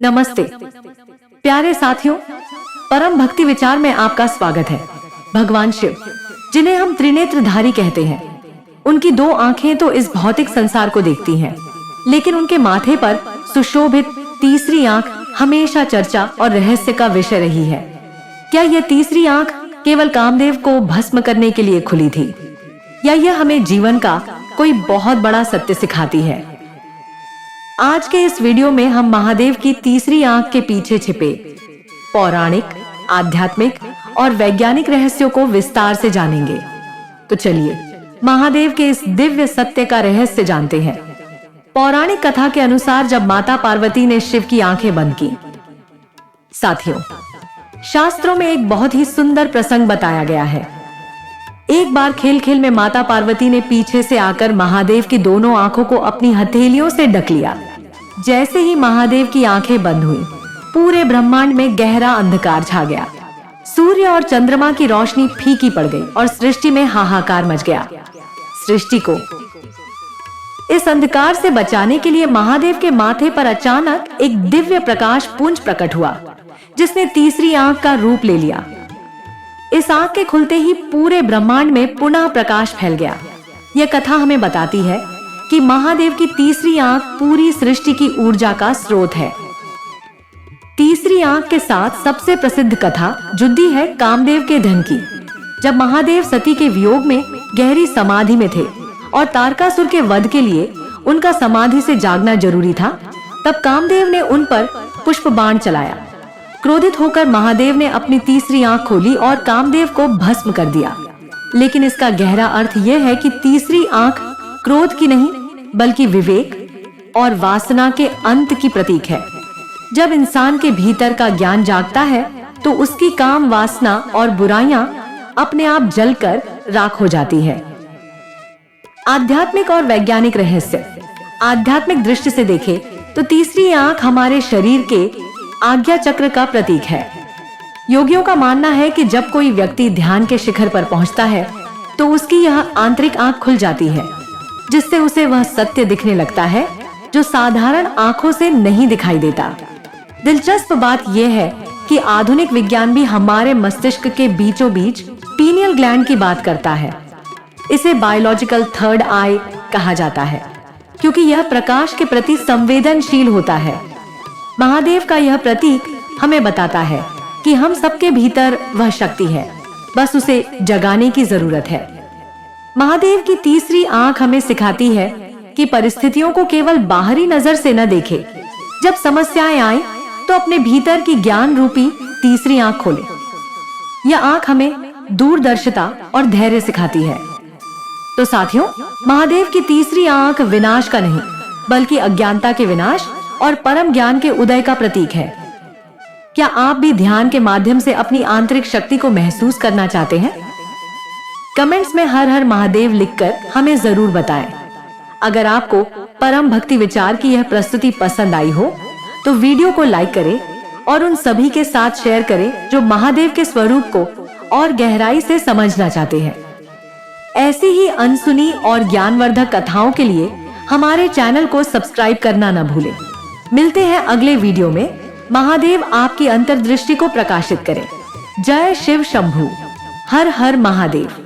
नमस्ते प्यारे साथियों, परम भक्ति विचार में आपका स्वागत है। भगवान शिव, जिन्हें हम त्रिनेत्रधारी कहते हैं, उनकी दो आंखें तो इस भौतिक संसार को देखती हैं, लेकिन उनके माथे पर सुशोभित तीसरी आंख हमेशा चर्चा और रहस्य का विषय रही है। क्या यह तीसरी आंख केवल कामदेव को भस्म करने के लिए खुली थी, या यह हमें जीवन का कोई बहुत बड़ा सत्य सिखाती है? आज के इस वीडियो में हम महादेव की तीसरी आंख के पीछे छिपे पौराणिक, आध्यात्मिक और वैज्ञानिक रहस्यों को विस्तार से जानेंगे। तो चलिए महादेव के इस दिव्य सत्य का रहस्य जानते हैं। पौराणिक कथा के अनुसार जब माता पार्वती ने शिव की आंखें बंद की, साथियों, शास्त्रों में एक बहुत ही सुंदर प्रसंग बताया गया है। एक बार खेल खेल में माता पार्वती ने पीछे से आकर महादेव की दोनों आंखों को अपनी हथेलियों से ढक लिया। जैसे ही महादेव की आंखें बंद हुई, पूरे ब्रह्मांड में गहरा अंधकार छा गया। सूर्य और चंद्रमा की रोशनी फीकी पड़ गई और सृष्टि में हाहाकार मच गया। सृष्टि को इस अंधकार से बचाने के लिए महादेव के माथे पर अचानक एक दिव्य प्रकाश पुंज प्रकट हुआ, जिसने तीसरी आंख का रूप ले लिया। इस आंख के खुलते ही पूरे ब्रह्मांड में पुनः प्रकाश फैल गया। यह कथा हमें बताती है कि महादेव की तीसरी आंख पूरी सृष्टि की ऊर्जा का स्रोत है। तीसरी आंख के साथ सबसे प्रसिद्ध कथा जुड़ी है कामदेव के धन की। जब महादेव सती के वियोग में गहरी समाधि में थे और तारकासुर के वध के लिए उनका समाधि से जागना जरूरी था, तब कामदेव ने उन पर पुष्प बाण चलाया। क्रोधित होकर महादेव ने अपनी तीसरी आंख खोली और कामदेव को भस्म कर दिया। लेकिन इसका गहरा अर्थ यह है कि तीसरी आंख क्रोध की नहीं, बल्कि विवेक और वासना के अंत की प्रतीक है। जब इंसान के भीतर का ज्ञान जागता है, तो उसकी काम वासना और बुराइयां अपने आप जलकर राख हो जाती है। आध्यात्मिक और वैज्ञानिक रहस्य। आध्यात्मिक दृष्टि से देखें तो तीसरी आंख हमारे शरीर के आज्ञा चक्र का प्रतीक है। योगियों का मानना है कि जब कोई व्यक्ति ध्यान के शिखर पर पहुंचता है, तो उसकी यह आंतरिक आंख खुल जाती है, जिससे उसे वह सत्य दिखने लगता है जो साधारण आंखों से नहीं दिखाई देता। दिलचस्प बात यह है कि आधुनिक विज्ञान भी हमारे मस्तिष्क के बीचों बीच पीनियल ग्लैंड की बात करता है। इसे बायोलॉजिकल थर्ड आई कहा जाता है, क्योंकि यह प्रकाश के प्रति संवेदनशील होता है। महादेव का यह प्रतीक हमें बताता है कि हम सबके भीतर वह शक्ति है, बस उसे जगाने की जरूरत है। महादेव की तीसरी आंख हमें सिखाती है कि परिस्थितियों को केवल बाहरी नजर से न देखें। जब समस्याएं आए, तो अपने भीतर की ज्ञान रूपी तीसरी आंख खोलें। यह आंख हमें दूरदर्शिता और धैर्य सिखाती है। तो साथियों, महादेव की तीसरी आंख विनाश का नहीं, बल्कि अज्ञानता के विनाश और परम ज्ञान के उदय का प्रतीक है। क्या आप भी ध्यान के माध्यम से अपनी आंतरिक शक्ति को महसूस करना चाहते हैं? कमेंट्स में हर हर महादेव लिखकर हमें जरूर बताएं। अगर आपको परम भक्ति विचार की यह प्रस्तुति पसंद आई हो, तो वीडियो को लाइक करें और उन सभी के साथ शेयर करें जो महादेव के स्वरूप को और गहराई से समझना चाहते हैं। ऐसी ही अनसुनी और ज्ञानवर्धक कथाओं के लिए हमारे चैनल को सब्सक्राइब करना न भूलें। मिलते हैं अगले वीडियो में। महादेव आपकी अंतर्दृष्टि को प्रकाशित करें। जय शिव शंभू। हर हर महादेव।